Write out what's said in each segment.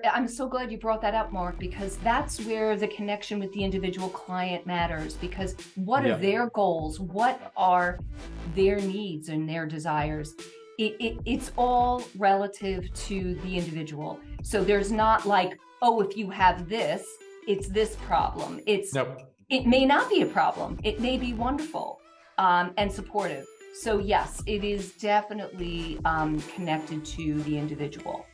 I'm so glad you brought that up, Mark, because that's where the connection with the individual client matters. Because what are Yeah. their goals? What are their needs and their desires? It's all relative to the individual. So there's not like, oh, if you have this, it's this problem. No. It may not be a problem. It may be wonderful and supportive. So yes, it is definitely connected to the individual.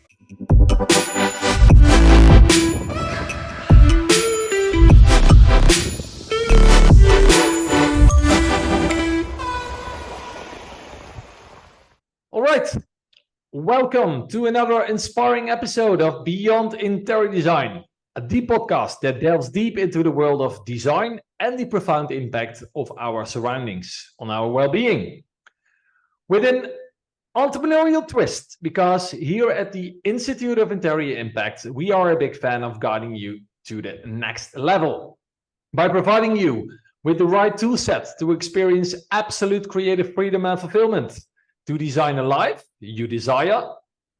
All right. Welcome to another inspiring episode of Beyond Interior Design, a deep podcast that delves deep into the world of design and the profound impact of our surroundings on our well-being. With an entrepreneurial twist, because here at the Institute of Interior Impact, we are a big fan of guiding you to the next level by providing you with the right tool set to experience absolute creative freedom and fulfillment, to design a life you desire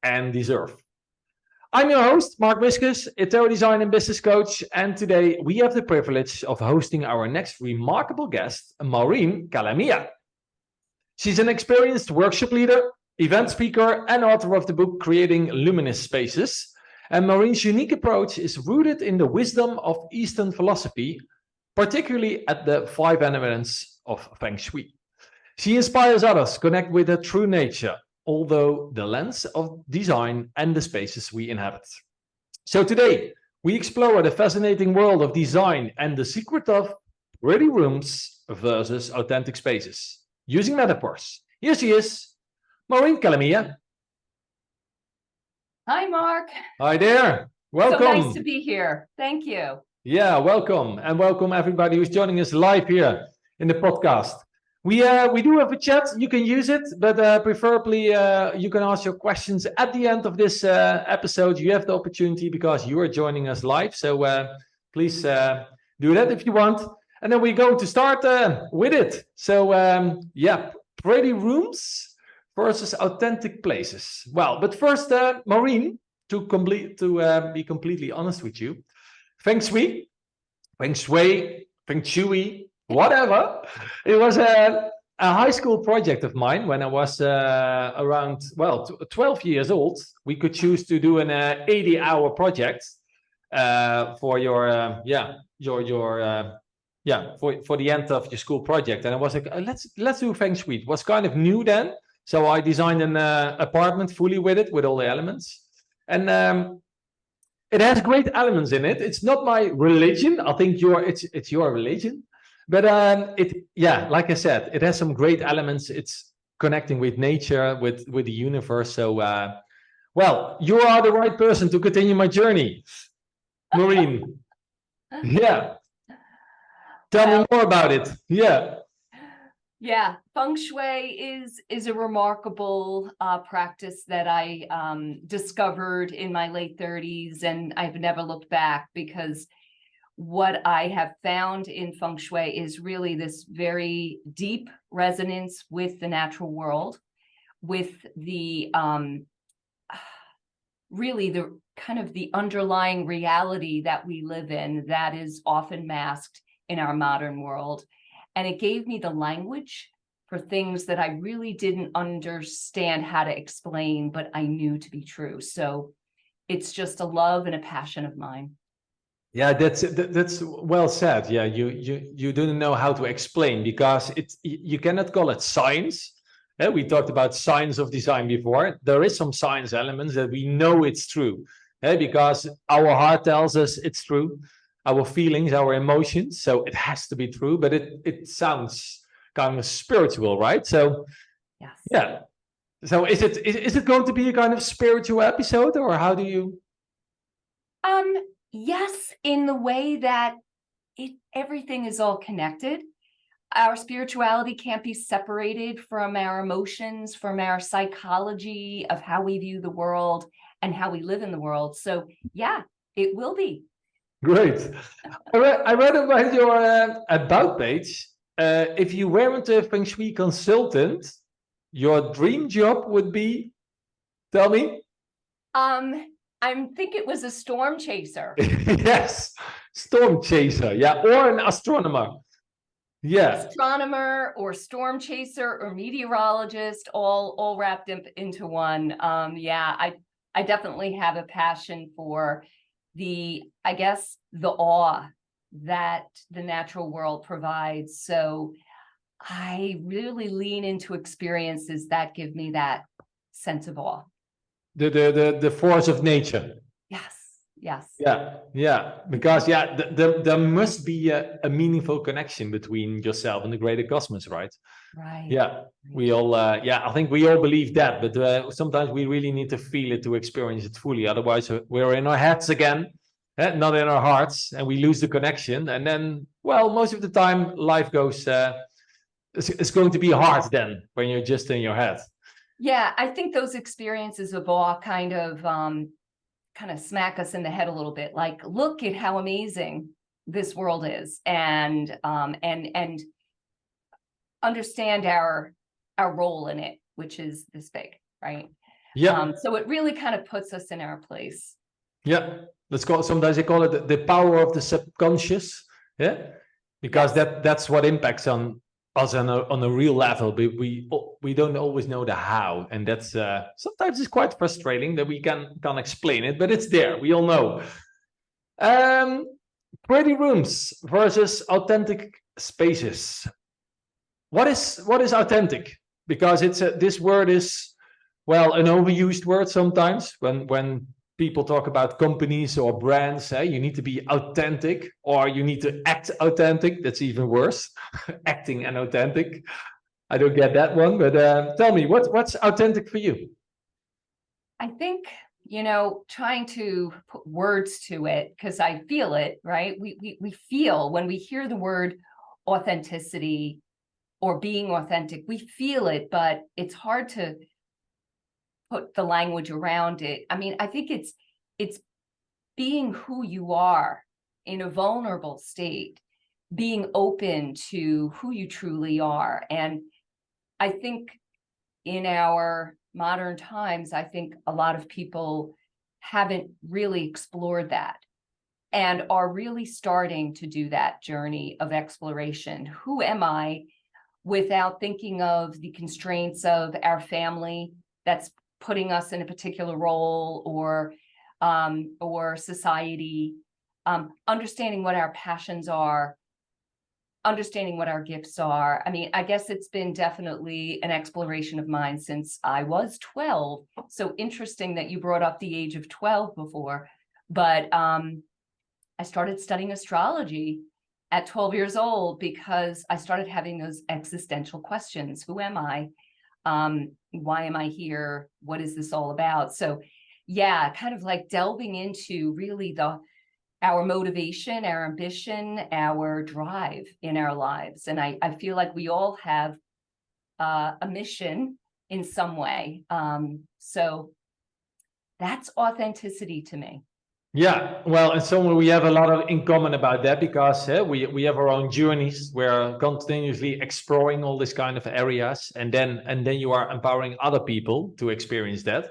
and deserve. I'm your host, Mark Wiskus, interior design and business coach, and today we have the privilege of hosting our next remarkable guest, Maureen Calamia. She's an experienced workshop leader, event speaker, and author of the book Creating Luminous Spaces. And Maureen's unique approach is rooted in the wisdom of Eastern philosophy, particularly at the 5 elements of Feng Shui. She inspires others to connect with their true nature, although the lens of design and the spaces we inhabit. So today, we explore the fascinating world of design and the secret of pretty rooms versus authentic spaces, using metaphors. Here she is, Maureen Calamia. Hi, Mark. Hi there. Welcome. So nice to be here. Thank you. Yeah, welcome. And welcome everybody who's joining us live here in the podcast. We do have a chat. You can use it, but preferably you can ask your questions at the end of this episode. You have the opportunity because you are joining us live. So please do that if you want. And then we're going to start with it. So yeah, pretty rooms versus authentic places. Well, but first, Maureen, to be completely honest with you, Feng Shui, Feng Shui, whatever. It was a high school project of mine when I was around 12 years old. We could choose to do an 80-hour project for your for the end of your school project. And I was like, let's do Feng Shui. It was kind of new then, so I designed an apartment fully with it, with all the elements, and it has great elements in it. It's not my religion. I think it's your religion. But like I said, it has some great elements. It's connecting with nature, with the universe. So, well, you are the right person to continue my journey, Maureen. Yeah. Tell me more about it. Yeah. Yeah, Feng Shui is a remarkable practice that I discovered in my late 30s, and I've never looked back, because what I have found in Feng Shui is really this very deep resonance with the natural world, with the really the kind of the underlying reality that we live in that is often masked in our modern world. And it gave me the language for things that I really didn't understand how to explain, but I knew to be true. So it's just a love and a passion of mine. Yeah, that's well said. Yeah, you don't know how to explain, because you cannot call it science. Yeah, we talked about science of design before. There is some science elements that we know it's true, because our heart tells us it's true, our feelings, our emotions. So it has to be true, but it sounds kind of spiritual, right? So yes, yeah. So is it going to be a kind of spiritual episode, or how do you? Yes, in the way that everything is all connected. Our spirituality can't be separated from our emotions, from our psychology of how we view the world and how we live in the world. So yeah, it will be. Great. I read about your about page. If you weren't a Feng Shui consultant, your dream job would be, tell me. I think it was a storm chaser. Yes, storm chaser. Yeah, or an astronomer. Yeah. Astronomer or storm chaser or meteorologist, all wrapped into one. Yeah, I definitely have a passion for I guess, the awe that the natural world provides. So I really lean into experiences that give me that sense of awe. The force of nature. Yes, yes. Yeah, because there must be a meaningful connection between yourself and the greater cosmos, right? Right. Yeah, we all, I think we all believe that, but sometimes we really need to feel it to experience it fully. Otherwise, we're in our heads again, not in our hearts, and we lose the connection. And then, well, most of the time, life goes, it's going to be hard then when you're just in your head. Yeah, I think those experiences of awe kind of smack us in the head a little bit. Like, look at how amazing this world is, and understand our role in it, which is this big, right? Yeah. So it really kind of puts us in our place. Yeah, sometimes they call it the power of the subconscious. Yeah, because Yes. that's what impacts on us on a real level. But we don't always know the how, and that's sometimes it's quite frustrating that we can't explain it, but it's there. We all know. Pretty rooms versus authentic spaces. What is authentic? Because this word is, well, an overused word sometimes when people talk about companies or brands. You need to be authentic, or you need to act authentic. That's even worse. Acting and authentic. I don't get that one, but tell me, what's authentic for you? I think, trying to put words to it, because I feel it, right? We feel when we hear the word authenticity or being authentic, we feel it, but it's hard to put the language around it. I mean, I think it's being who you are in a vulnerable state, being open to who you truly are. And I think in our modern times, I think a lot of people haven't really explored that and are really starting to do that journey of exploration. Who am I, without thinking of the constraints of our family that's putting us in a particular role, or society, understanding what our passions are, understanding what our gifts are. I mean, I guess it's been definitely an exploration of mine since I was 12. So interesting that you brought up the age of 12 before, but I started studying astrology at 12 years old because I started having those existential questions. Who am I? Why am I here? What is this all about? So yeah, kind of like delving into really our motivation, our ambition, our drive in our lives. And I feel like we all have a mission in some way. So that's authenticity to me. Yeah, well, and so we have a lot of in common about that because we have our own journeys. We're continuously exploring all these kind of areas, and then you are empowering other people to experience that.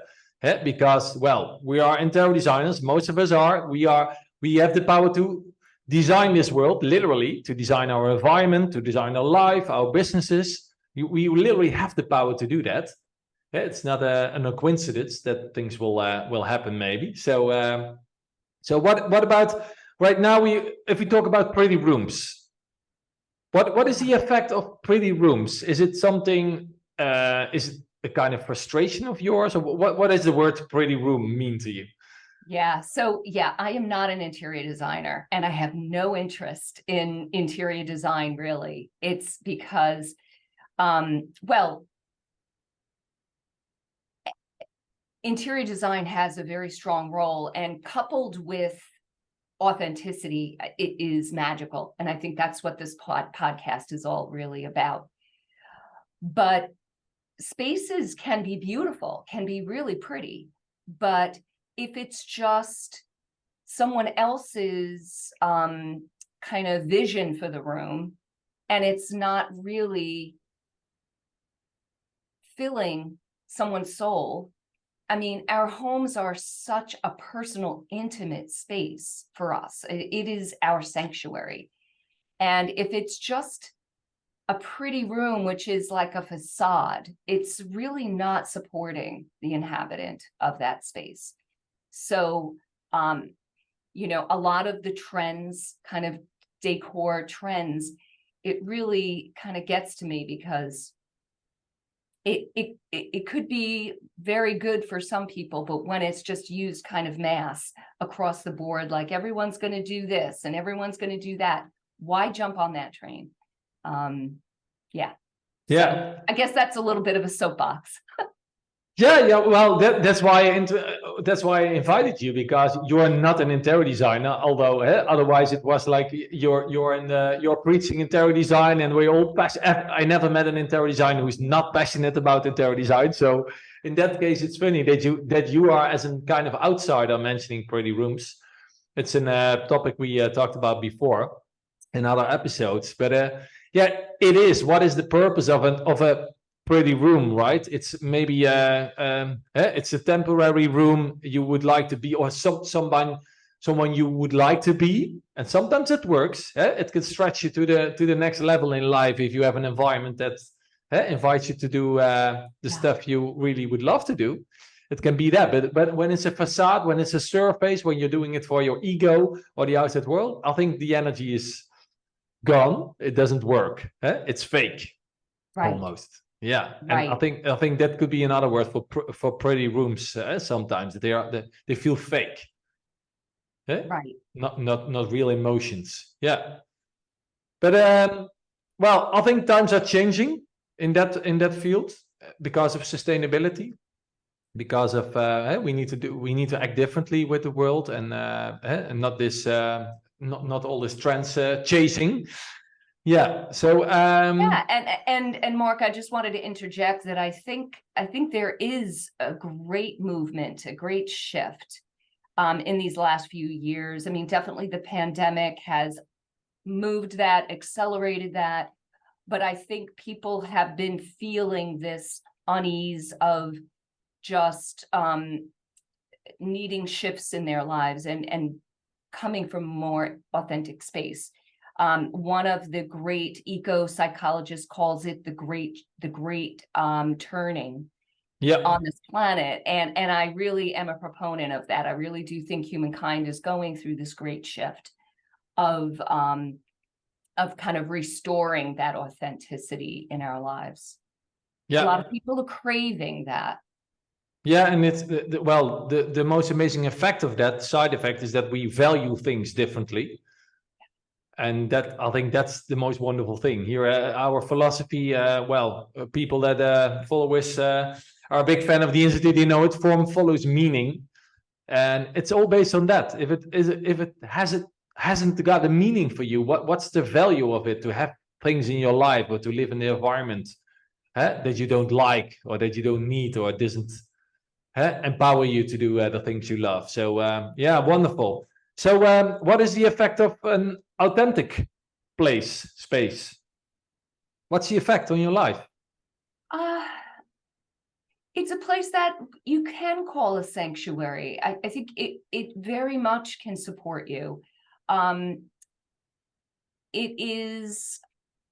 Because, well, we are interior designers. Most of us are. We have the power to design this world, literally, to design our environment, to design our life, our businesses. We literally have the power to do that. It's not a coincidence that things will happen, maybe. So what about right now? If we talk about pretty rooms, what is the effect of pretty rooms? Is it something? Is it a kind of frustration of yours, or what does the word pretty room mean to you? Yeah. So yeah, I am not an interior designer, and I have no interest in interior design, really. It's because, well, interior design has a very strong role, and coupled with authenticity, it is magical. And I think that's what this podcast is all really about. But spaces can be beautiful, can be really pretty, but if it's just someone else's kind of vision for the room, and it's not really filling someone's soul, I mean, our homes are such a personal, intimate space for us. It is our sanctuary. And if it's just a pretty room, which is like a facade, it's really not supporting the inhabitant of that space. So, a lot of the trends, kind of decor trends, it really kind of gets to me because it could be very good for some people, but when it's just used kind of mass across the board, like everyone's going to do this and everyone's going to do that, why jump on that train? Yeah. Yeah. So I guess that's a little bit of a soapbox. Yeah. Well, that's why that's why I invited you, because you are not an interior designer. Although otherwise it was like you're preaching interior design, and we're all passionate. I never met an interior designer who's not passionate about interior design. So in that case, it's funny that you are, as a kind of outsider, mentioning pretty rooms. It's a topic we talked about before in other episodes, but yeah, it is. What is the purpose of a pretty room, right? It's maybe it's a temporary room you would like to be, or someone you would like to be, and sometimes it works. It can stretch you to the next level in life if you have an environment that invites you to do the stuff you really would love to do. It can be that, but when it's a facade, when it's a surface, when you're doing it for your ego or the outside world, I think the energy is gone. It doesn't work. It's fake, Right. almost. Yeah, and Right. I think that could be another word for pretty rooms. Sometimes they feel fake. Right. Not real emotions. Yeah, but well, I think times are changing in that field because of sustainability, because of we need to act differently with the world, and not this not all this trends chasing. Yeah. So Yeah, and Mark, I just wanted to interject that I think there is a great movement, a great shift in these last few years. I mean, definitely the pandemic has moved that, accelerated that, but I think people have been feeling this unease of just needing shifts in their lives and coming from more authentic space. One of the great eco psychologists calls it the great turning on this planet, and I really am a proponent of that. I really do think humankind is going through this great shift of kind of restoring that authenticity in our lives. A lot of people are craving that. Yeah, and it's the most amazing effect of that side effect is that we value things differently. And that, I think that's the most wonderful thing here. Our philosophy, people that follow us are a big fan of the Institute. You know, it form follows meaning, and it's all based on that. If it hasn't got a meaning for you, what's the value of it to have things in your life or to live in the environment that you don't like or that you don't need or it doesn't empower you to do the things you love? So yeah, wonderful. So what is the effect of an authentic space? What's the effect on your life? It's a place that you can call a sanctuary. I think it very much can support you. It is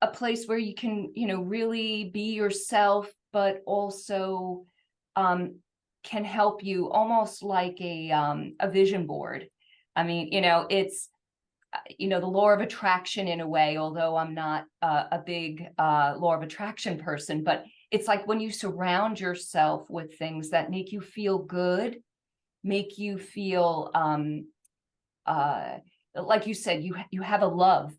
a place where you can, really be yourself, but also can help you, almost like a vision board. I mean, it's the law of attraction in a way, although I'm not a big law of attraction person, but it's like when you surround yourself with things that make you feel good, make you feel like you said, you have a love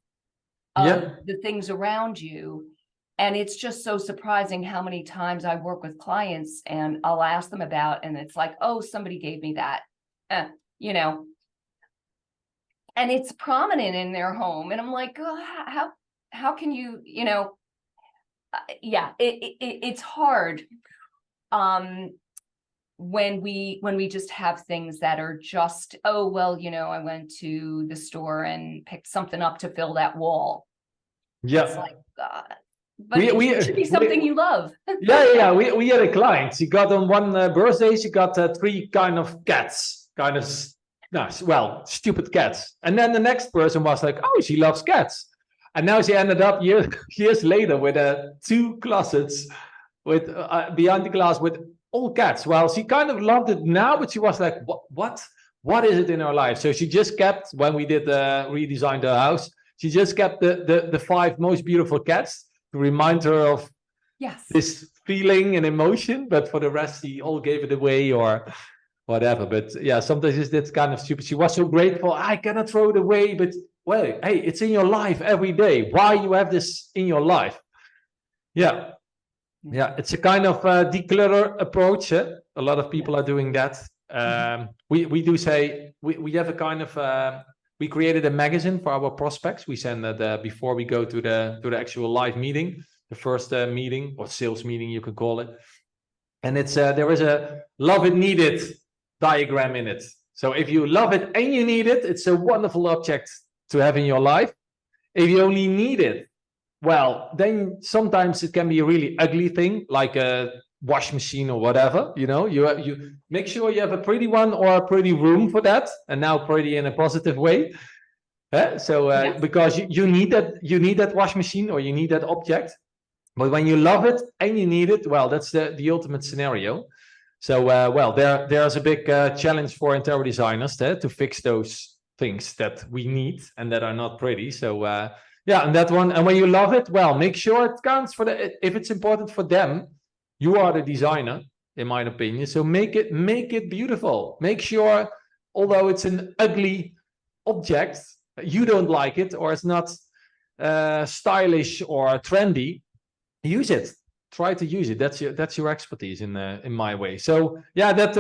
of the things around you. And it's just so surprising how many times I work with clients and I'll ask them about, and it's like, oh, somebody gave me that, and it's prominent in their home. And I'm like, oh, how can you, yeah, it's hard when we just have things that are just, oh, well, I went to the store and picked something up to fill that wall. Yeah. It's like, God, But it should be something you love. Yeah. We had a client. She got on one birthday, she got 3 kind of cats, kind of nice, well, stupid cats. And then the next person was like, oh, she loves cats. And now she ended up years later with 2 closets with behind the glass with all cats. Well, she kind of loved it now, but she was like, what is it in her life? So she just kept, when we did redesigned her house, she just kept the 5 most beautiful cats to remind her of this feeling and emotion. But for the rest, she all gave it away or whatever. But yeah, sometimes it's kind of stupid. She was so grateful. I cannot throw it away, but well, hey, it's in your life every day. Why you have this in your life? Yeah. It's a kind of declutter approach. A lot of people are doing that. We do say we have a kind of we created a magazine for our prospects. We send that before we go to the actual live meeting, the first meeting or sales meeting, you could call it. And it's there is a love it, need it diagram in it. So if you love it and you need it, it's a wonderful object to have in your life. If you only need it, well, then sometimes it can be a really ugly thing, like a wash machine or whatever. You know, you make sure you have a pretty one or a pretty room for that, and now pretty in a positive way. Because you need that wash machine or you need that object. But when you love it and you need it, well, that's the ultimate scenario. So there's a big challenge for interior designers to fix those things that we need and that are not pretty. So and that one, and when you love it, well, make sure it counts for if it's important for them, you are the designer, in my opinion. So make it beautiful. Make sure, although it's an ugly object, you don't like it, or it's not stylish or trendy, use it. Try to use it. That's your expertise in my way. So yeah, that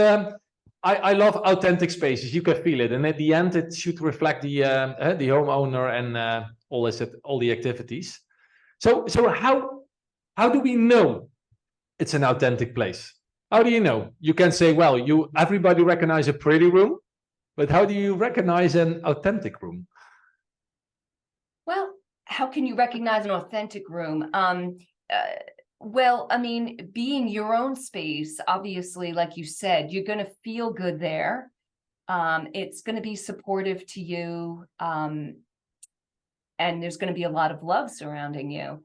I love authentic spaces. You can feel it, and at the end, it should reflect the homeowner and all the activities. So how do we know it's an authentic place? How do you know? You can say, well, everybody recognize a pretty room, but how do you recognize an authentic room? Well, how can you recognize an authentic room? Well, I mean, being your own space, obviously, like you said, you're going to feel good there. It's going to be supportive to you. And there's going to be a lot of love surrounding you.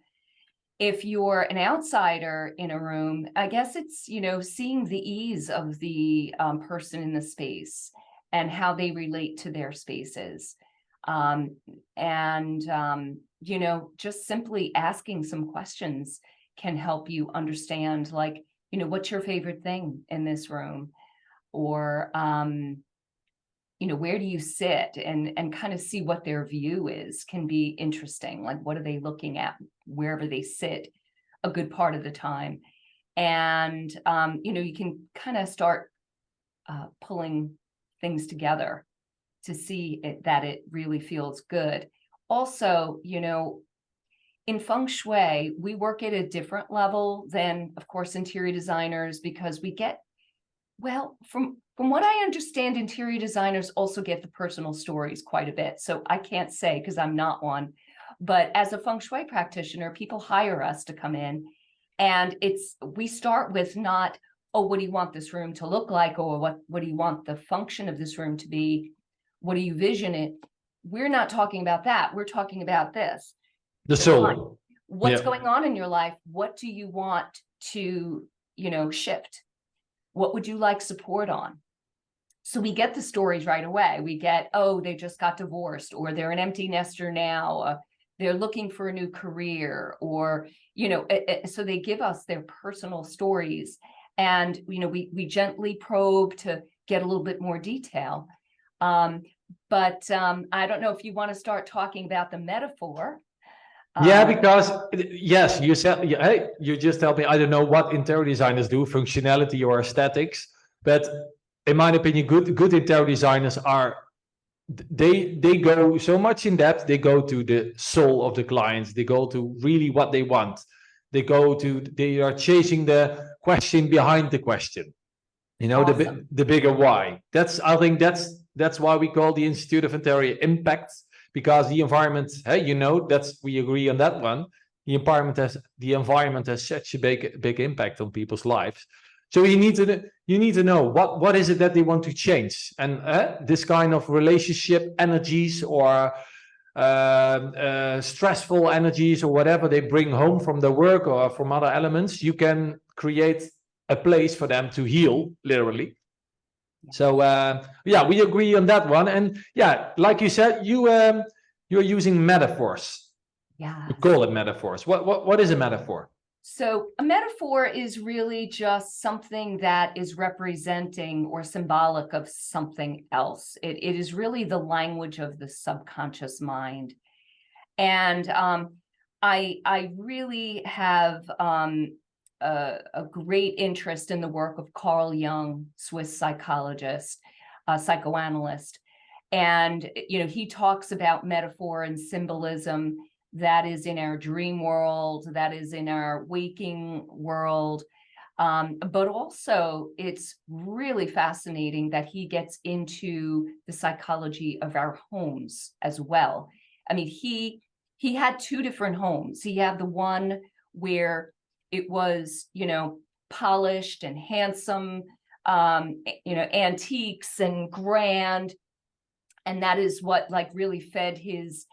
If you're an outsider in a room, I guess it's, seeing the ease of the person in the space and how they relate to their spaces. Just simply asking some questions can help you understand, like, what's your favorite thing in this room? Or, where do you sit, and kind of see what their view is can be interesting. Like, what are they looking at wherever they sit a good part of the time? And, you can kind of start pulling things together to see that it really feels good. Also, in Feng Shui, we work at a different level than, of course, interior designers, because we get, from what I understand, interior designers also get the personal stories quite a bit. So I can't say, because I'm not one, but as a Feng Shui practitioner, people hire us to come in, and we start with not, oh, what do you want this room to look like? Or what do you want the function of this room to be? What do you vision it? We're not talking about that. We're talking about this. The soul. What's going on in your life? What do you want to, shift? What would you like support on? So we get the stories right away. We get, oh, they just got divorced, or they're an empty nester now. They're looking for a new career, or, so they give us their personal stories, and, we gently probe to get a little bit more detail. But I don't know if you want to start talking about the metaphor. Because yes, you said, hey, you just tell me, I don't know what interior designers do, functionality or aesthetics, but in my opinion, good interior designers they go so much in depth. They go to the soul of the clients. They go to really what they want. They are chasing the question behind the question. Awesome. the bigger why. I think that's why we call the Institute of Interior Impact, because the environment, we agree on that one. the environment has such a big impact on people's lives. So you need to know what is it that they want to change, and this kind of relationship energies or stressful energies or whatever they bring home from their work or from other elements, you can create a place for them to heal, literally. So yeah, we agree on that one. And yeah, like you said, you're using metaphors. Yeah. You call it metaphors. What is a metaphor? So a metaphor is really just something that is representing or symbolic of something else. It is really the language of the subconscious mind. And I really have a great interest in the work of Carl Jung, Swiss psychologist, psychoanalyst. And, he talks about metaphor and symbolism that is in our dream world, that is in our waking world. But also it's really fascinating that he gets into the psychology of our homes as well. I mean, he had two different homes. He had the one where it was, polished and handsome, antiques and grand. And that is what really fed his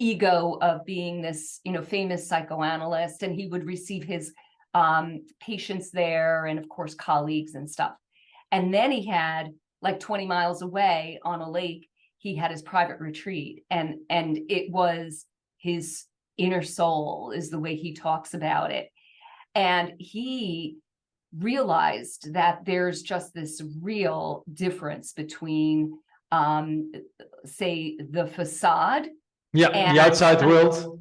ego of being this, famous psychoanalyst. And he would receive his patients there and of course colleagues and stuff. And then he had 20 miles away on a lake, he had his private retreat, and it was his inner soul is the way he talks about it. And he realized that there's just this real difference between say the facade, the outside world,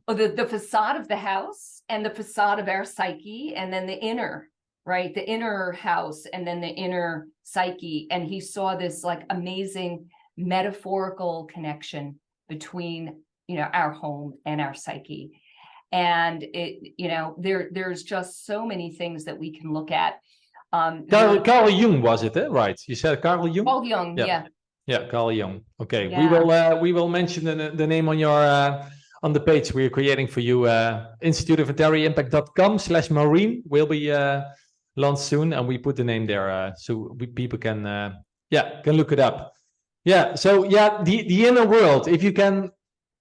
or the facade of the house and the facade of our psyche, and then the inner, right, the inner house and then the inner psyche. And he saw this amazing metaphorical connection between our home and our psyche. And there's just so many things that we can look at. Carl Jung was it, right? You said Carl Jung? Carl Jung, yeah, Carl Jung. Okay, yeah. We will mention the name on your on the page we're creating for you. instituteofitaliaimpact.com/Maureen will be launched soon, and we put the name there so people can look it up. Yeah, so the inner world, if you can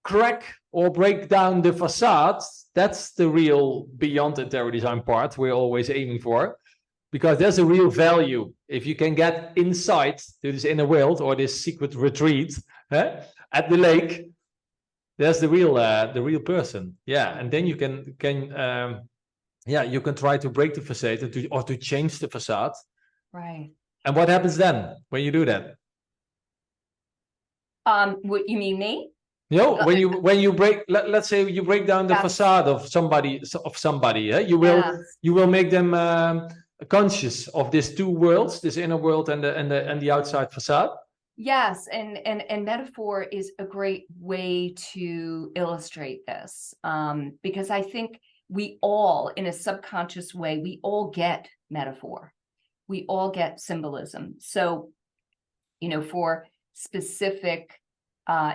crack or break down the facade, that's the real beyond interior design part we're always aiming for, because there's a real value if you can get inside to this inner world or this secret retreat at the lake. There's the real person, and then you can you can try to break the facade or to change the facade, right? And what happens then when you do that? What you mean, me? When you break, let's say you break down the facade of somebody, you will make them conscious of these two worlds, this inner world and the outside facade. Yes, and metaphor is a great way to illustrate this, because I think we all, in a subconscious way, we all get metaphor, we all get symbolism. So, for specific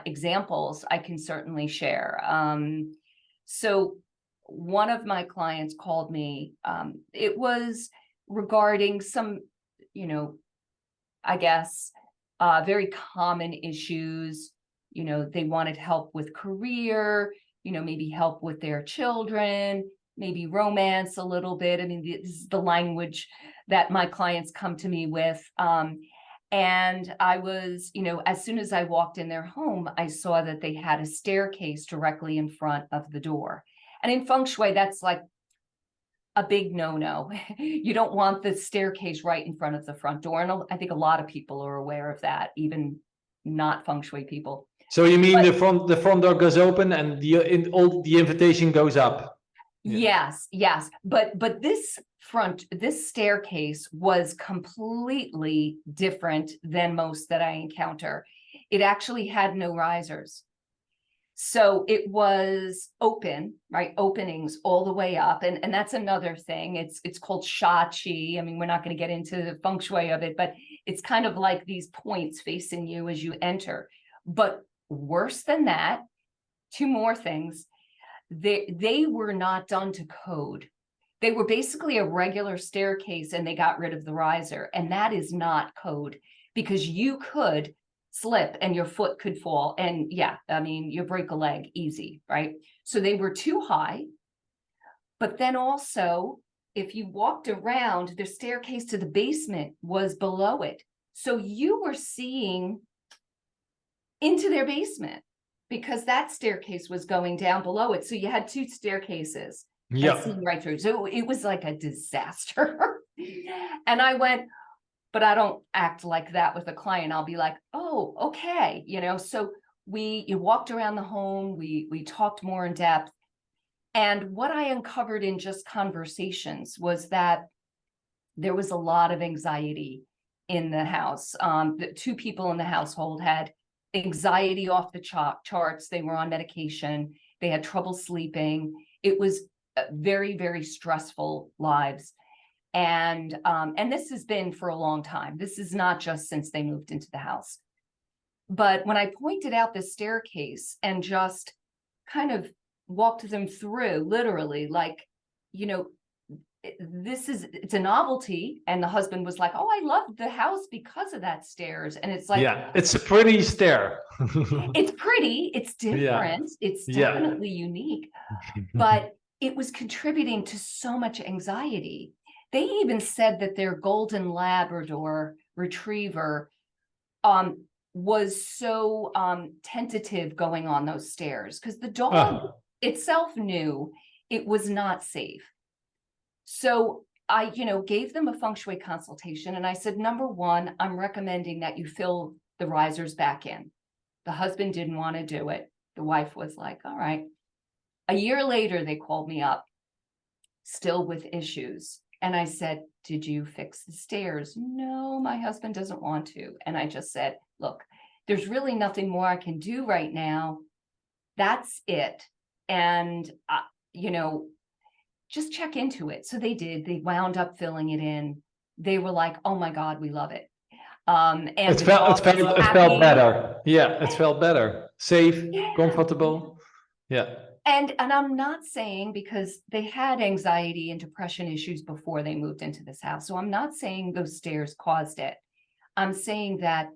examples, I can certainly share. So one of my clients called me, it was regarding some, I guess, very common issues. They wanted help with career, maybe help with their children, maybe romance a little bit. I mean, this is the language that my clients come to me with. And I was, as soon as I walked in their home, I saw that they had a staircase directly in front of the door. And in Feng Shui, that's like a big no-no. You don't want the staircase right in front of the front door. And I think a lot of people are aware of that, even not Feng Shui people. So you mean the front door goes open and the invitation goes up? Yes. But this staircase was completely different than most that I encounter. It actually had no risers. So it was open, right? Openings all the way up. And that's another thing. It's called sha qi. I mean, we're not going to get into the feng shui of it, but it's kind of like these points facing you as you enter. But worse than that, two more things. they were not done to code. They were basically a regular staircase, and they got rid of the riser. And that is not code, because you could slip and your foot could fall. And yeah, I mean, you break a leg easy, right? So they were too high. But then also, if you walked around, the staircase to the basement was below it. So you were seeing into their basement, because that staircase was going down below it. So you had two staircases. Yeah. Seeing right through. So it was like a disaster. And I went, but I don't act like that with a client. I'll be like, oh, okay. So you walked around the home, we talked more in depth. And what I uncovered in just conversations was that there was a lot of anxiety in the house. The two people in the household had anxiety off the charts. They were on medication. They had trouble sleeping. It was very, very stressful lives. And this has been for a long time. This is not just since they moved into the house. But when I pointed out the staircase and just kind of walked them through, literally, like, it's a novelty. And the husband was like, oh, I love the house because of that stairs. And it's like, yeah, it's a pretty stair. It's pretty, it's different, it's definitely unique, but it was contributing to so much anxiety. They even said that their golden Labrador retriever was so tentative going on those stairs, because the dog itself knew it was not safe. So I, gave them a Feng Shui consultation, and I said, number one, I'm recommending that you fill the risers back in. The husband didn't want to do it. The wife was like, all right. A year later, they called me up, still with issues. And I said, did you fix the stairs? No, my husband doesn't want to. And I just said, look, there's really nothing more I can do right now. That's it. And, just check into it. So they did. They wound up filling it in. They were like, oh my God, we love it. And it felt better. Yeah, it felt better. Safe, comfortable. Yeah. And I'm not saying, because they had anxiety and depression issues before they moved into this house. So I'm not saying those stairs caused it. I'm saying that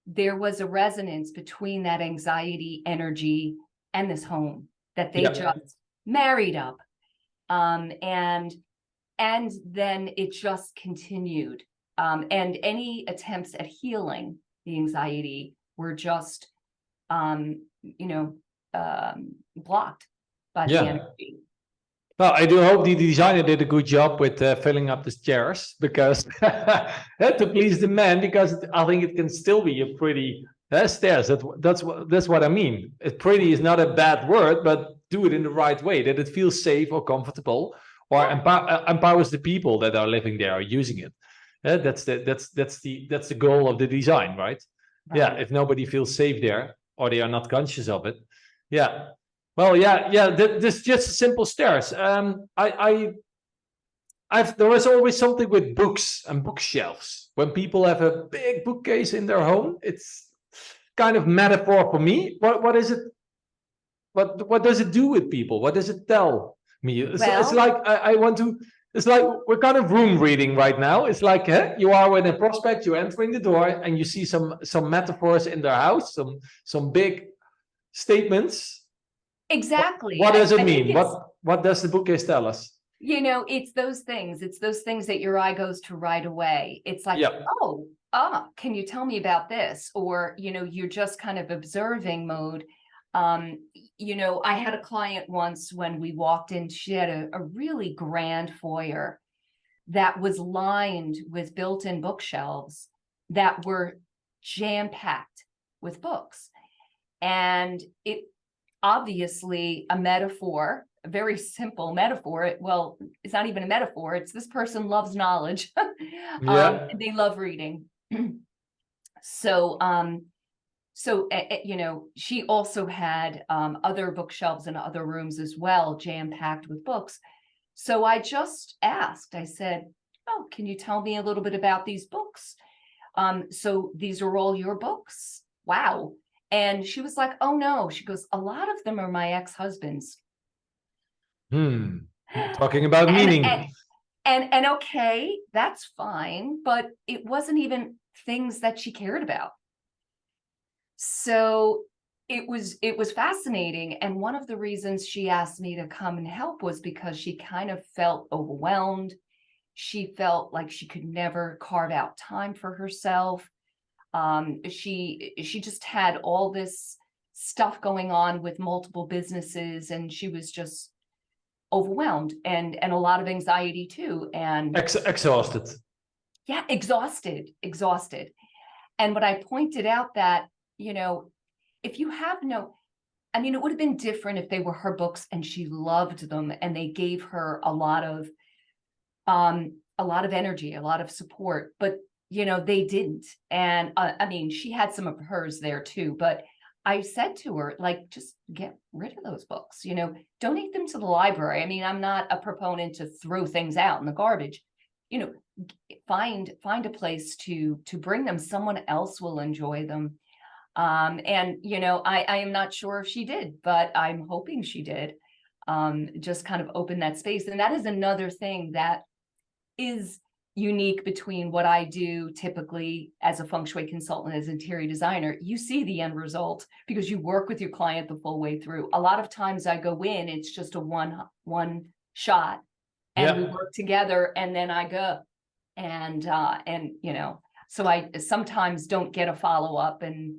there was a resonance between that anxiety energy and this home, that they just married up. And then it just continued. And any attempts at healing the anxiety were just, blocked by the energy. Well, I do hope the designer did a good job with filling up the chairs, because to please the man, because I think it can still be a pretty stairs. That's what I mean. Pretty is not a bad word, but do it in the right way, that it feels safe or comfortable, or empowers the people that are living there or using it. That's the goal of the design, right? Yeah. If nobody feels safe there, or they are not conscious of it. Yeah. Well, this just simple stairs. There was always something with books and bookshelves. When people have a big bookcase in their home, it's kind of metaphor for me. What is it? What does it do with people? What does it tell me? It's like I want to. It's like we're kind of room reading right now. It's like you are with a prospect, you're entering the door, and you see some metaphors in their house, some big statements. Exactly. What does it mean? What does the bookcase tell us? It's those things. It's those things that your eye goes to right away. It's like, can you tell me about this? Or, you're just kind of observing mode. I had a client once, when we walked in, she had a really grand foyer that was lined with built-in bookshelves that were jam-packed with books. And it obviously a metaphor, a very simple metaphor. Well, it's not even a metaphor. It's this person loves knowledge. They love reading. So she also had other bookshelves in other rooms as well, jam-packed with books. So I just asked, I said, oh, can you tell me a little bit about these books? So these are all your books? Wow. And she was like, oh no, she goes, a lot of them are my ex-husband's. Talking about And, meaning. and okay, that's fine, but it wasn't even things that she cared about. So it was fascinating. And one of the reasons she asked me to come and help was because she kind of felt overwhelmed. She felt like she could never carve out time for herself. She just had all this stuff going on with multiple businesses, and she was just overwhelmed and a lot of anxiety too. And Exhausted. yeah, exhausted. And when I pointed out that, you know, if you have no, I mean, it would have been different if they were her books and she loved them and they gave her a lot of energy, a lot of support, but you know, they didn't. And I mean, she had some of hers there too, but I said to her, like, just get rid of those books, you know, donate them to the library. I mean, I'm not a proponent to throw things out in the garbage, you know, find a place to bring them. Someone else will enjoy them. And you know, I am not sure if she did, but I'm hoping she did. Just kind of open that space. And that is another thing that is unique between what I do typically as a Feng Shui consultant, as an interior designer. You see the end result because you work with your client the full way through. A lot of times I go in, it's just a one shot, and we work together, and then I go. And you know, so I sometimes don't get a follow-up, and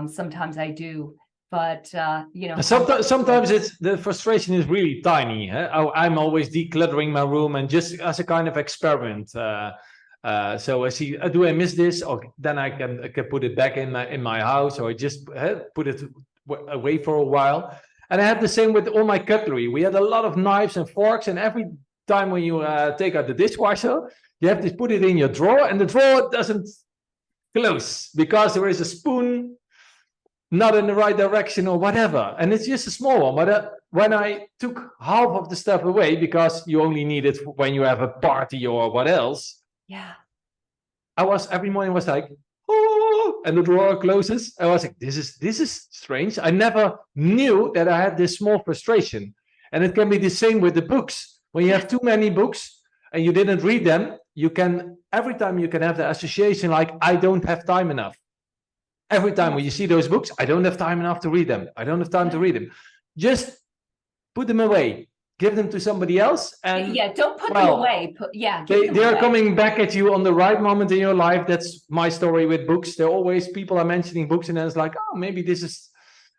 sometimes I do. But you know, sometimes it's the frustration is really tiny. I'm always decluttering my room and just as a kind of experiment. So I see, do I miss this? Or then I can put it back in my house, or I just put it away for a while. And I had the same with all my cutlery. We had a lot of knives and forks, and every time when you take out the dishwasher, you have to put it in your drawer, and the drawer doesn't close because there is a spoon not in the right direction or whatever. And it's just a small one. But when I took half of the stuff away, because you only need it when you have a party or what else. Yeah. I was every morning was like, oh, and the drawer closes. I was like, this is strange. I never knew that I had this small frustration. And it can be the same with the books. When you have too many books and you didn't read them, you can, every time you can have the association like, I don't have time enough. Every time when you see those books, I don't have time enough to read them. I don't have time to read them. Just put them away. Give them to somebody else. And don't put them away. They are coming back at you on the right moment in your life. That's my story with books. There always people are mentioning books, and then it's like, oh, maybe this is.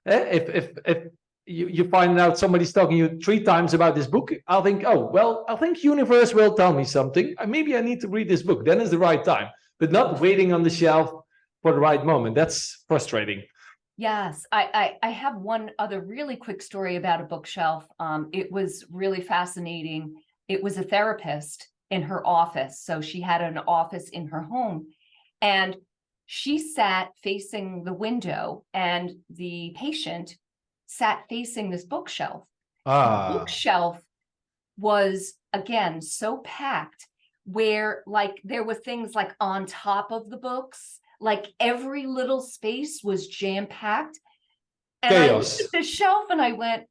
If you find out somebody's talking to you 3 times about this book, I'll think, oh well, I think universe will tell me something. Maybe I need to read this book. Then is the right time, but not waiting on the shelf for the right moment. That's frustrating. Yes, I have one other really quick story about a bookshelf. It was really fascinating. It was a therapist in her office. So she had an office in her home, and she sat facing the window, and the patient sat facing this bookshelf. The bookshelf was, again, so packed, where like there were things like on top of the books. Like every little space was jam-packed. And I looked at the shelf and I went,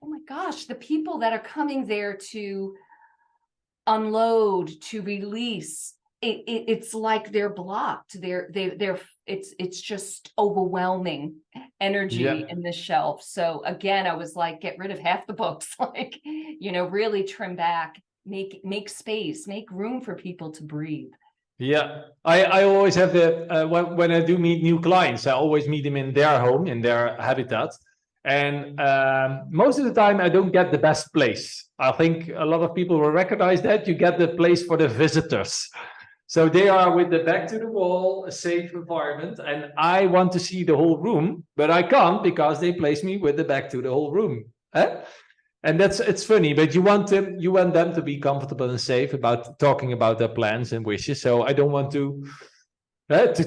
oh my gosh, the people that are coming there to unload, to release, it's like they're blocked. It's just overwhelming energy in the shelf. So again, I was like, get rid of half the books, like, you know, really trim back, make space, make room for people to breathe. Yeah, I always have when I do meet new clients, I always meet them in their home, in their habitat. And most of the time, I don't get the best place. I think a lot of people will recognize that. You get the place for the visitors. So they are with the back to the wall, a safe environment. And I want to see the whole room, but I can't because they place me with the back to the whole room. And it's funny, but you want them to be comfortable and safe about talking about their plans and wishes. So I don't want to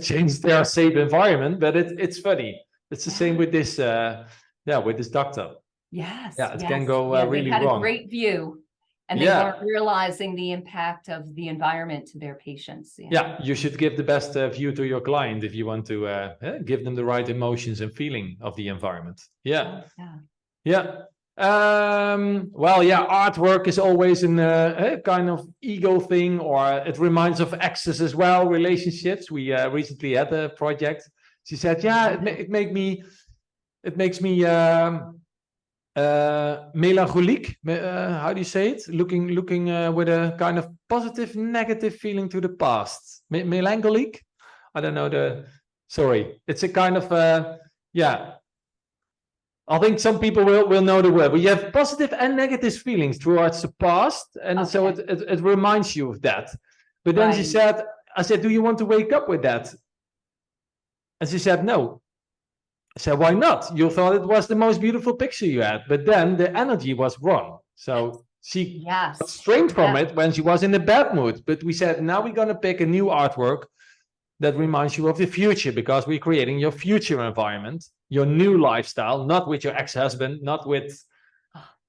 change their safe environment, but it's funny. It's the same with this with this doctor. Yes. Yeah, it can go really they had wrong. A great view, and they weren't realizing the impact of the environment to their patients. Yeah, you should give the best view to your client if you want to give them the right emotions and feeling of the environment. Yeah. Well, yeah, artwork is always a kind of ego thing, or it reminds of exes as well, relationships. We recently had a project. She said, yeah, it makes me melancholic. How do you say it? Looking with a kind of positive, negative feeling to the past. Melancholic? I don't know sorry. It's a kind of, yeah. I think some people will know the word, but you have positive and negative feelings towards the past. And so it reminds you of that. But then she said, I said, do you want to wake up with that? And she said, no. I said, why not? You thought it was the most beautiful picture you had, but then the energy was wrong. So she got strained from it when she was in a bad mood. But we said, now we're going to pick a new artwork that reminds you of the future, because we're creating your future environment, your new lifestyle, not with your ex-husband, not with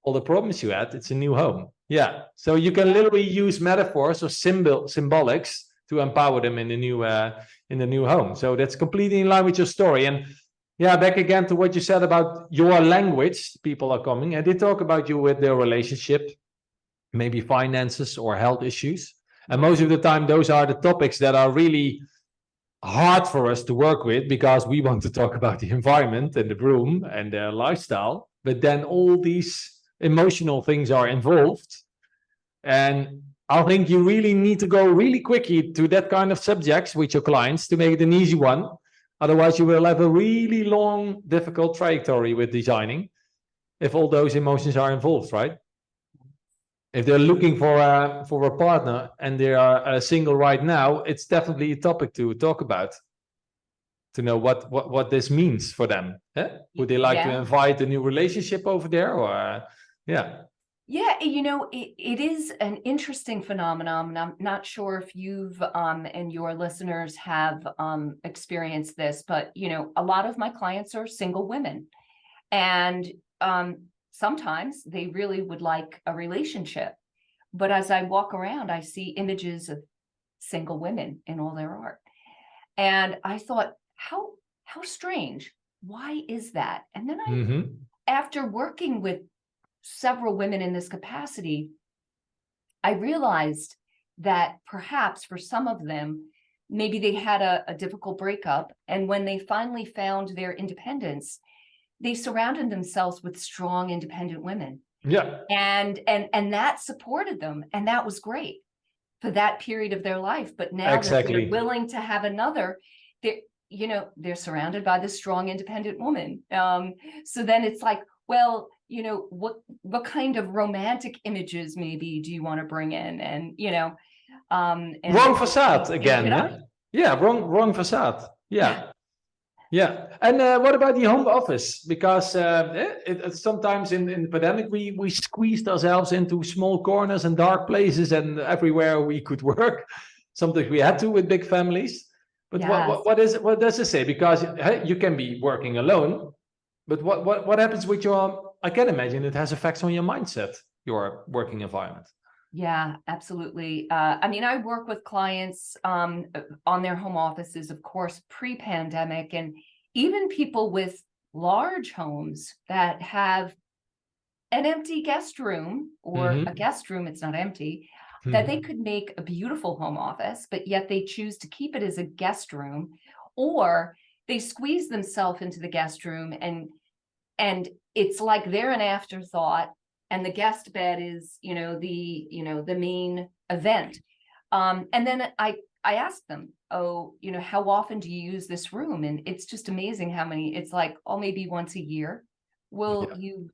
all the problems you had. It's a new home. Yeah. So you can literally use metaphors or symbolics to empower them in the new home. So that's completely in line with your story. And yeah, back again to what you said about your language. People are coming and they talk about you with their relationship, maybe finances or health issues. And most of the time, those are the topics that are really hard for us to work with, because we want to talk about the environment and the room and their lifestyle. But then all these emotional things are involved. And I think you really need to go really quickly to that kind of subjects with your clients to make it an easy one. Otherwise, you will have a really long, difficult trajectory with designing if all those emotions are involved, right? If they're looking for a partner and they are single right now, it's definitely a topic to talk about, to know what this means for them. Would they like to invite a new relationship over there, or yeah? Yeah, it is an interesting phenomenon, and I'm not sure if you've and your listeners have experienced this, but a lot of my clients are single women, and sometimes they really would like a relationship. But as I walk around, I see images of single women in all their art. And I thought, how strange. Why is that? And then after working with several women in this capacity, I realized that perhaps for some of them, maybe they had a difficult breakup. And when they finally found their independence, they surrounded themselves with strong, independent women. Yeah. And that supported them. And that was great for that period of their life. But now that they're willing to have another, they're surrounded by this strong, independent woman. So then it's like, well, what kind of romantic images maybe do you want to bring in? And, wrong facade again. Yeah. Wrong facade. Yeah. Yeah. And what about the home office? Because sometimes in the pandemic, we squeezed ourselves into small corners and dark places and everywhere we could work. Sometimes we had to with big families. But what does it say? Because you can be working alone, but what happens with your, I can imagine it has effects on your mindset, your working environment. Yeah, absolutely. I work with clients on their home offices, of course, pre-pandemic, and even people with large homes that have an empty guest room or a guest room, it's not empty, that they could make a beautiful home office, but yet they choose to keep it as a guest room, or they squeeze themselves into the guest room and it's like they're an afterthought. And the guest bed is, the main event. And then I asked them, how often do you use this room? And it's just amazing how many, it's like, maybe once a year. Well,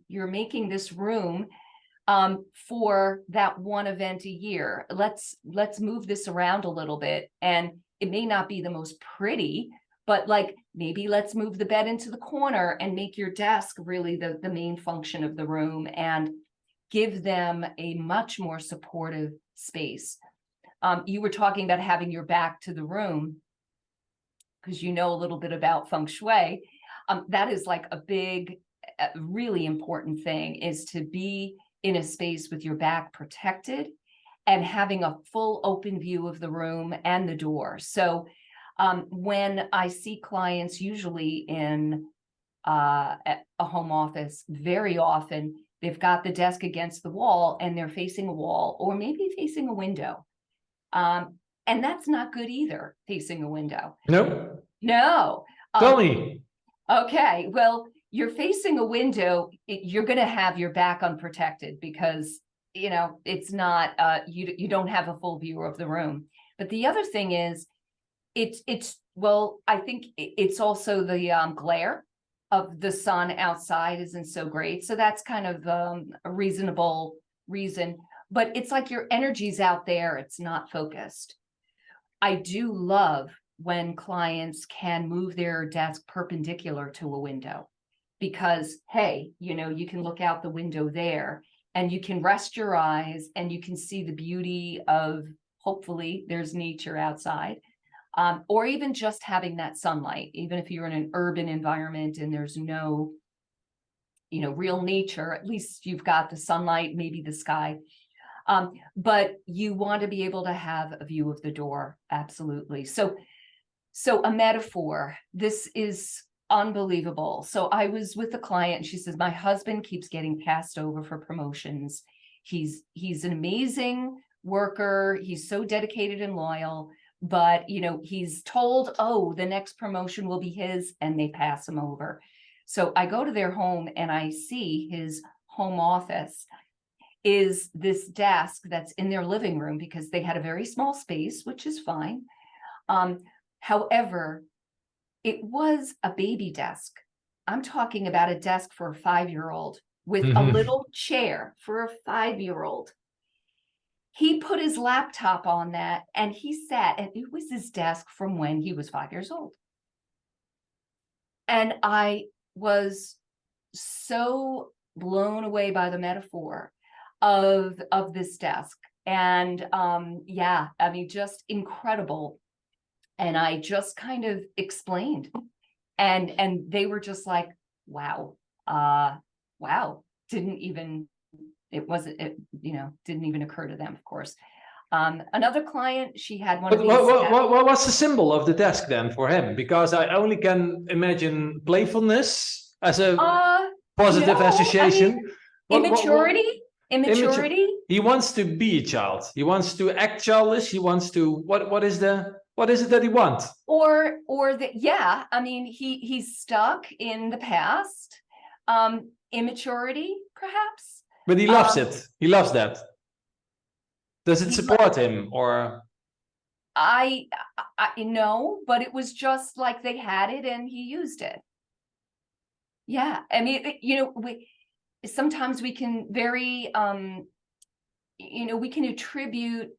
you're making this room for that one event a year. Let's move this around a little bit. And it may not be the most pretty, but like maybe let's move the bed into the corner and make your desk really the main function of the room, and give them a much more supportive space. You were talking about having your back to the room, because you know a little bit about Feng Shui. That is like a big, really important thing, is to be in a space with your back protected and having a full open view of the room and the door. So when I see clients, usually in a home office, very often they've got the desk against the wall and they're facing a wall or maybe facing a window. And that's not good either, facing a window. No? No. Tell me. Okay, well, you're facing a window, you're going to have your back unprotected because, you know, it's not, you don't have a full view of the room. But the other thing is, well, I think it's also the glare of the sun outside isn't so great. So that's kind of a reasonable reason. But it's like your energy's out there, it's not focused. I do love when clients can move their desk perpendicular to a window because, hey, you know, you can look out the window there and you can rest your eyes and you can see the beauty of, hopefully there's nature outside, or even just having that sunlight, even if you're in an urban environment and there's no, you know, real nature, at least you've got the sunlight, maybe the sky. But you want to be able to have a view of the door. Absolutely. So a metaphor, this is unbelievable. So I was with a client and she says, my husband keeps getting passed over for promotions. He's an amazing worker. He's so dedicated and loyal, but you know, he's told, oh, the next promotion will be his, and they pass him over. So I go to their home and I see his home office is this desk that's in their living room because they had a very small space, which is fine. However, it was a baby desk. I'm talking about a desk for a 5-year-old with a little chair for a 5-year-old. He put his laptop on that and he sat, and it was his desk from when he was 5 years old. And I was so blown away by the metaphor of this desk. And yeah, I mean, just incredible. And I just kind of explained, and they were just like, wow, wow, didn't even occur to them, of course. Another client, she had one of these. What was the symbol of the desk then for him? Because I only can imagine playfulness as a positive association. Immaturity. Immaturity. He wants to be a child. He wants to act childish. He wants to, what is it that he wants? Yeah, I mean, he's stuck in the past. Immaturity, perhaps. But he loves it. He loves that. Does it support him, or? I know, but it was just like they had it and he used it. Yeah, I mean, you know, sometimes we can very, we can attribute,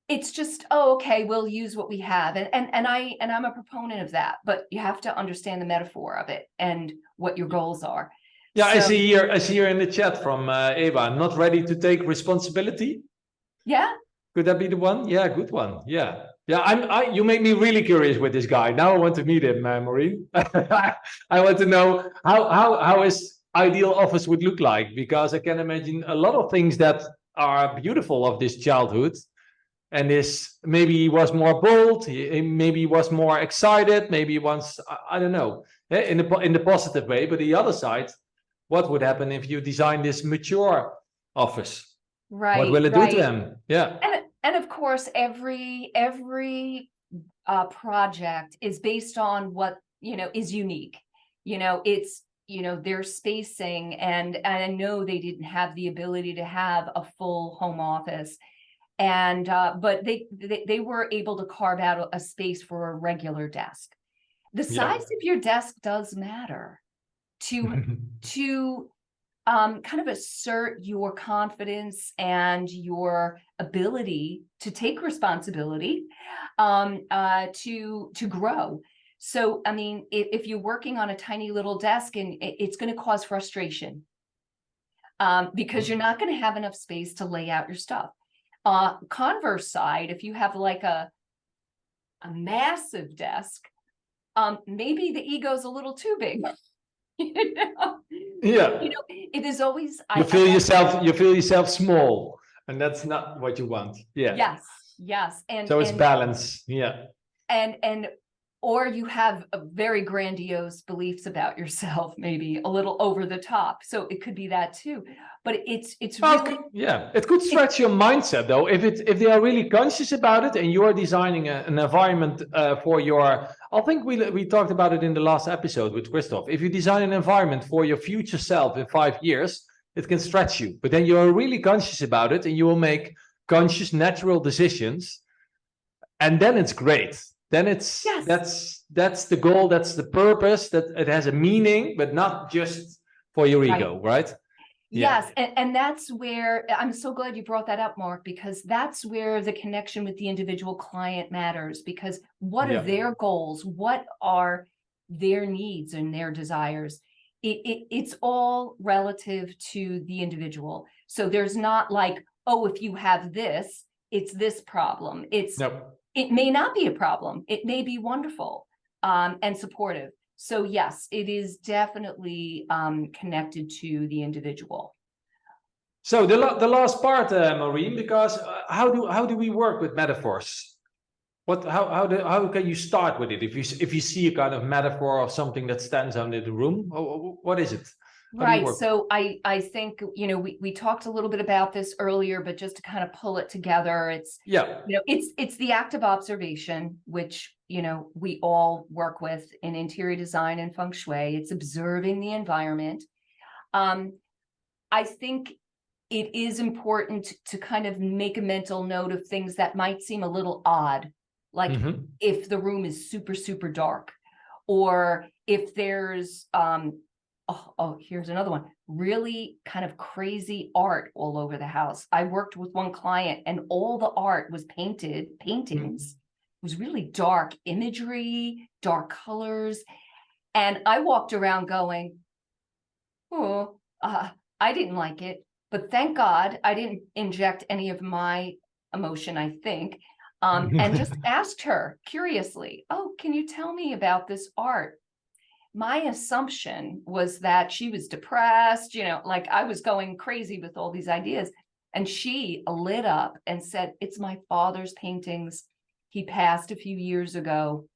it's just, oh, okay, we'll use what we have. And I'm a proponent of that, but you have to understand the metaphor of it and what your goals are. Yeah, so, I see here in the chat from Eva, not ready to take responsibility. Yeah. Could that be the one? Yeah, good one. Yeah. Yeah, you made me really curious with this guy. Now I want to meet him, Maureen. I want to know how his ideal office would look like, because I can imagine a lot of things that are beautiful of this childhood. And this, maybe he was more bold, maybe he was more excited, maybe he wants, I don't know, in the positive way. But the other side, what would happen if you design this mature office? Right. What will it do to them? Yeah. And of course, every project is based on what, is unique. It's, their spacing, and I know they didn't have the ability to have a full home office. And but they were able to carve out a space for a regular desk. The size of your desk does matter to kind of assert your confidence and your ability to take responsibility, to grow. So, I mean, if you're working on a tiny little desk, and it's going to cause frustration, because you're not going to have enough space to lay out your stuff. Converse side, if you have like a massive desk, maybe the ego's a little too big. Yeah. It is always, you feel yourself small, and that's not what you want. Yeah. Yes. And so it's balance. Yeah. And or you have a very grandiose beliefs about yourself, maybe a little over the top. So it could be that too. But it's really, it could stretch your mindset though. If they are really conscious about it, and you are designing an environment for your, I think we talked about it in the last episode with Christoph. If you design an environment for your future self in 5 years, it can stretch you. But then you are really conscious about it, and you will make conscious, natural decisions, and then it's great. Then it's that's the goal, that's the purpose, that it has a meaning, but not just for your ego, right? Yes, and that's where I'm so glad you brought that up, Mark, because that's where the connection with the individual client matters. Because what are their goals? What are their needs and their desires? It's all relative to the individual. So there's not like, oh, if you have this, it's this problem. It may not be a problem. It may be wonderful and supportive. So yes, it is definitely connected to the individual. So the last part, Maureen, because how do we work with metaphors? How can you start with it if you see a kind of metaphor or something that stands out in the room? What is it? Right. So I think, we talked a little bit about this earlier, but just to kind of pull it together, it's it's the act of observation, which we all work with in interior design and Feng Shui. It's observing the environment. I think it is important to kind of make a mental note of things that might seem a little odd, like if the room is super, super dark, or if there's here's another one, really kind of crazy art all over the house. I worked with one client and all the art was paintings. It was really dark imagery, dark colors. And I walked around going, I didn't like it, but thank God I didn't inject any of my emotion, I think, and just asked her curiously, can you tell me about this art? My assumption was that she was depressed, like I was going crazy with all these ideas. And she lit up and said, it's my father's paintings. He passed a few years ago.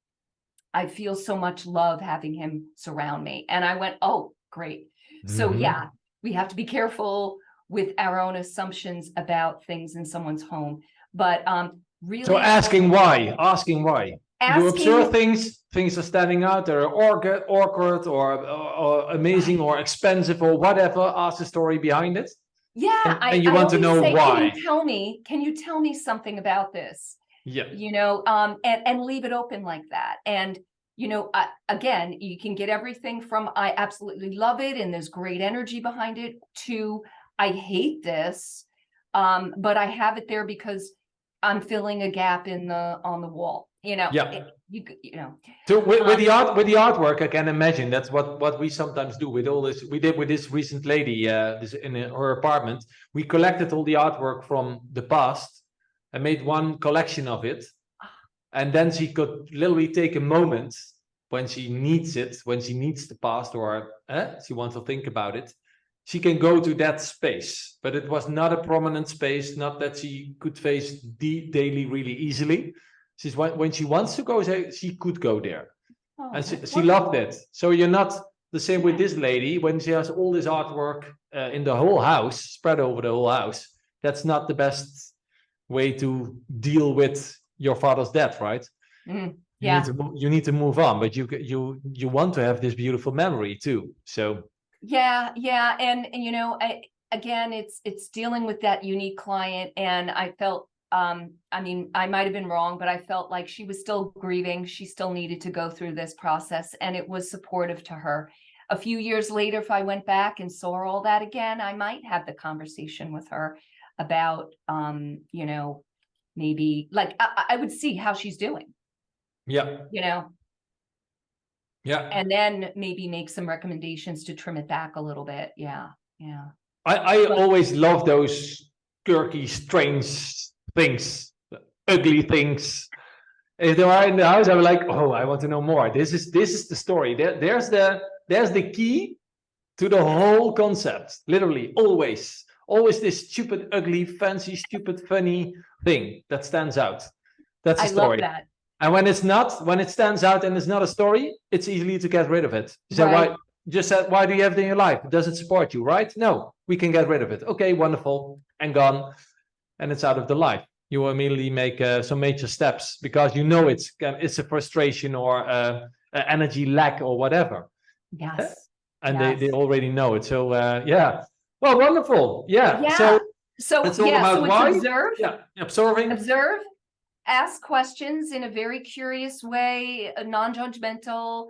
I feel so much love having him surround me. And I went, oh, great. So yeah, we have to be careful with our own assumptions about things in someone's home. But really. So asking why. You observe things are standing out, they're awkward or amazing or expensive or whatever. Ask the story behind it. Yeah, and you want to know say, why. Can you tell me something about this? Yeah. And leave it open like that. And again, you can get everything from I absolutely love it and there's great energy behind it to I hate this, but I have it there because I'm filling a gap on the wall. So with the artwork, I can imagine that's what we sometimes do with all this. We did with this recent lady, in her apartment. We collected all the artwork from the past and made one collection of it, and then she could literally take a moment when she needs it, when she needs the past, or she wants to think about it. She can go to that space, but it was not a prominent space, not that she could face daily really easily. When she wants to go, she could go there. And she loved it. So you're not the same with this lady. When she has all this artwork in the whole house, spread over the whole house, that's not the best way to deal with your father's death, right? Yeah. You need to move on, but you want to have this beautiful memory too. So yeah, and again, it's dealing with that unique client, and I felt I might have been wrong, but I felt like she was still grieving. She still needed to go through this process, and it was supportive to her. A few years later, if I went back and saw all that again, I might have the conversation with her about maybe like I would see how she's doing. Yeah. Yeah. And then maybe make some recommendations to trim it back a little bit. Yeah. I always love those quirky, strange things, ugly things. If they are in the house, I'm like, I want to know more. This is the story. There's the key to the whole concept. Literally, always this stupid, ugly, fancy, stupid, funny thing that stands out. That's the story. I love that. And when it's not, when it stands out and it's not a story, it's easily to get rid of it. You say, Right. why? Just said, why do you have it in your life? Does it support you, right? No, we can get rid of it. Okay, wonderful, and gone, and it's out of the life. You will immediately make some major steps because you know it's a frustration or energy lack or whatever. Yes. And Yes. they already know it. So yeah, well, wonderful. Yeah. Yeah. So So it's all yeah, about so it's why. observe, Yeah, observing. observe, ask questions in a very curious way, non-judgmental,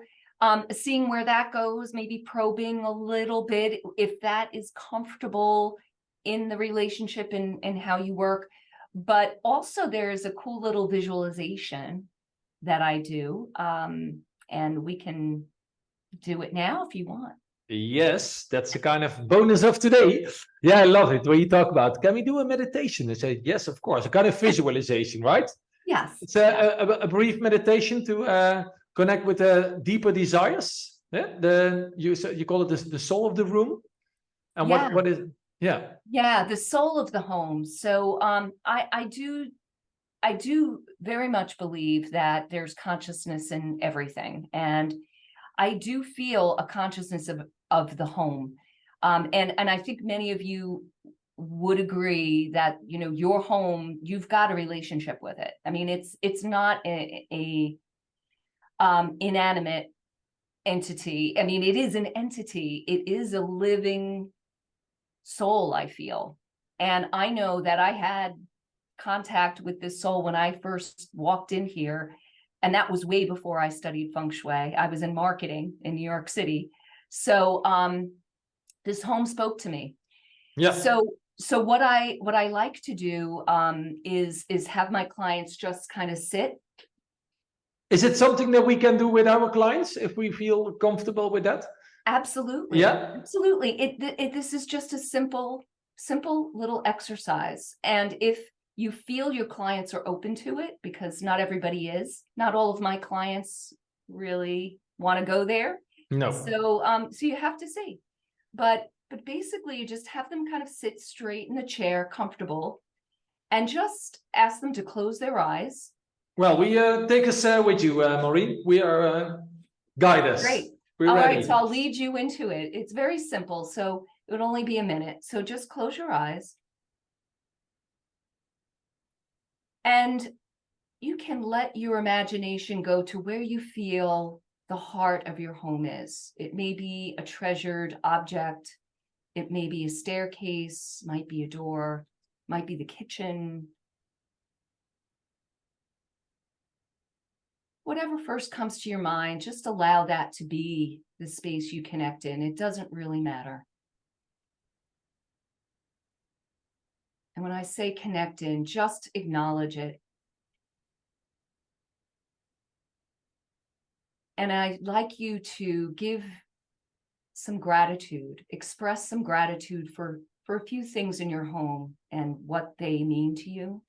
seeing where that goes, maybe probing a little bit if that is comfortable in the relationship and how you work. But also there's a cool little visualization that I do, and we can do it now if you want. Yes, that's the kind of bonus of today. Yeah, I love it when you talk about, can we do a meditation? I say, yes, of course, a kind of visualization, right? Yes. It's a brief meditation to connect with the deeper desires. Yeah, you call it the soul of the room. And Yeah. what is, yeah. Yeah, the soul of the home. So I do very much believe that there's consciousness in everything. And I do feel a consciousness of the home. And I think many of you would agree that, you know, your home, you've got a relationship with it. I mean, it's not a inanimate entity. I mean, it is an entity. It is a living soul, I feel. And I know that I had contact with this soul when I first walked in here. And that was way before I studied Feng Shui. I was in marketing in New York City. So this home spoke to me. Yeah. So what I like to do is have my clients just kind of sit. Is it something that we can do with our clients if we feel comfortable with that? Absolutely. Yeah. Absolutely. This is just a simple little exercise. And if you feel your clients are open to it, because not everybody is, not all of my clients really want to go there. No. So you have to see. But basically you just have them kind of sit straight in the chair, comfortable, and just ask them to close their eyes. Well, we take us with you, Maureen. We are guide us. Great. We're All ready. right, so I'll lead you into it. It's very simple, so it would only be a minute. So just close your eyes. And you can let your imagination go to where you feel the heart of your home is. It may be a treasured object. It may be a staircase, might be a door, might be the kitchen. Whatever first comes to your mind, just allow that to be the space you connect in. It doesn't really matter. And when I say connect in, just acknowledge it. And I'd like you to give some gratitude, express some gratitude for a few things in your home and what they mean to you.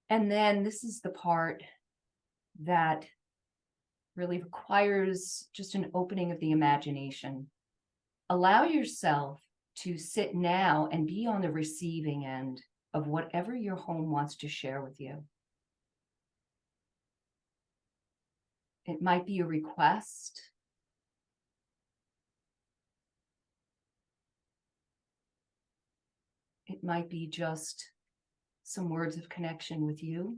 And then this is the part that really requires just an opening of the imagination. Allow yourself to sit now and be on the receiving end of whatever your home wants to share with you. It might be a request. It might be just some words of connection with you.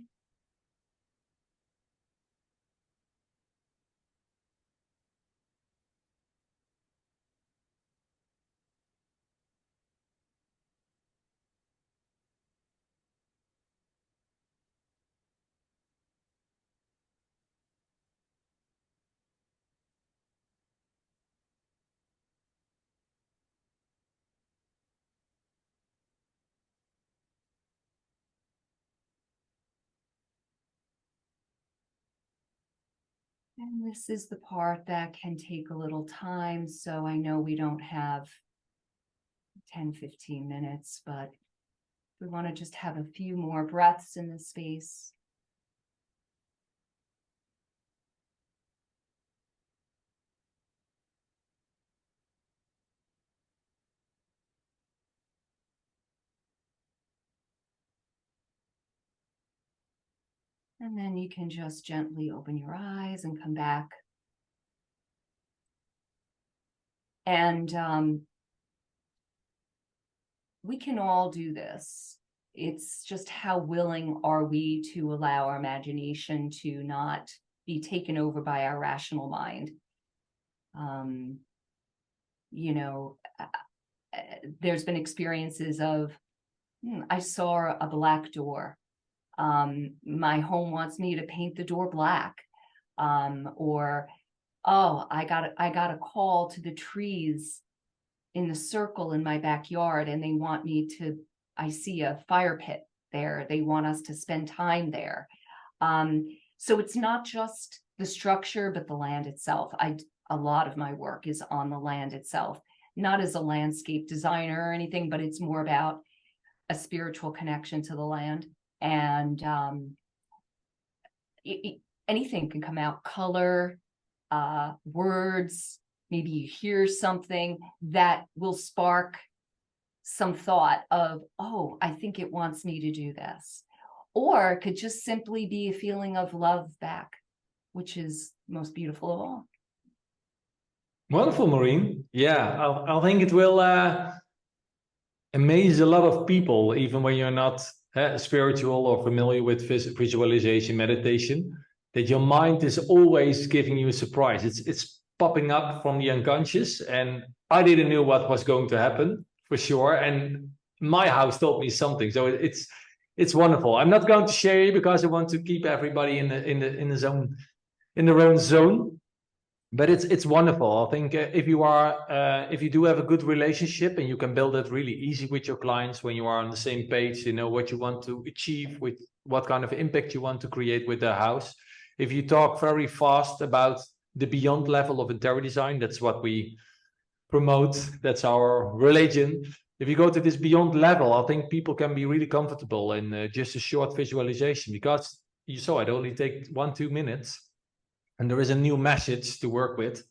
And this is the part that can take a little time. So I know we don't have 10, 15 minutes, but We want to just have a few more breaths in this space. And then you can just gently open your eyes and come back. And we can all do this. It's just how willing are we to allow our imagination to not be taken over by our rational mind. You know, there's been experiences of, I saw a black door. My home wants me to paint the door black. Or, oh, I got a call to the trees in the circle in my backyard, and they want me to, I see a fire pit there. They want us to spend time there. So it's not just the structure, but the land itself. A lot of my work is on the land itself, not as a landscape designer or anything, but it's more about a spiritual connection to the land. And anything can come out, color, words. Maybe you hear something that will spark some thought of, oh, I think it wants me to do this. Or it could just simply be a feeling of love back, which is most beautiful of all. Wonderful, Maureen. Yeah, I think it will amaze a lot of people, even when you're not spiritual or familiar with visualization, meditation, that your mind is always giving you a surprise. It's popping up from the unconscious, and I didn't know what was going to happen for sure. And my house told me something, so it's wonderful. I'm not going to share it because I want to keep everybody in the zone, in their own zone. But it's wonderful. I think if you do have a good relationship and you can build it really easy with your clients, when you are on the same page, you know what you want to achieve, with what kind of impact you want to create with the house. If you talk very fast about the beyond level of interior design, that's what we promote. That's our religion. If you go to this beyond level, I think people can be really comfortable in just a short visualization, because you saw it only take 1-2 minutes. And there is a new message to work with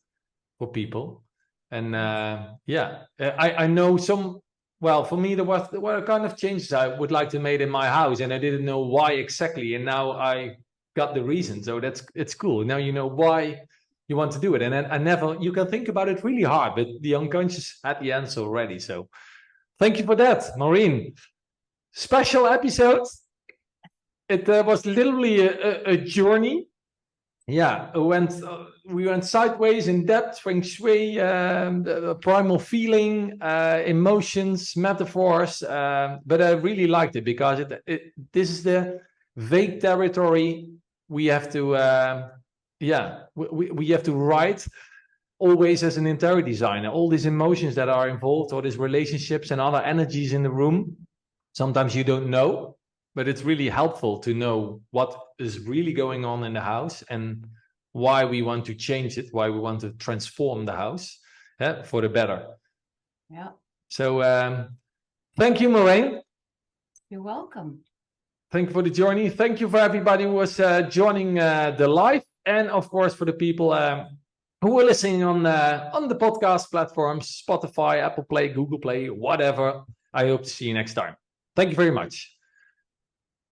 for people. And I know some, well, for me, there were kind of changes I would like to make in my house, and I didn't know why exactly. And now I got the reason. So it's cool. Now you know why you want to do it. And then you can think about it really hard, but the unconscious had the answer already. So thank you for that, Maureen. Special episode. It was literally a journey. Yeah, we went sideways in depth, Feng Shui, the primal feeling, emotions, metaphors. But I really liked it because this is the vague territory we have to, we have to write always as an interior designer. All these emotions that are involved, all these relationships and other energies in the room. Sometimes you don't know. But it's really helpful to know what is really going on in the house and why we want to change it, why we want to transform the house for the better. Yeah. So thank you, Maureen. You're welcome. Thank you for the journey. Thank you for everybody who was joining the live, and of course for the people who were listening on the podcast platforms, Spotify, Apple Play, Google Play, whatever. I hope to see you next time. Thank you very much.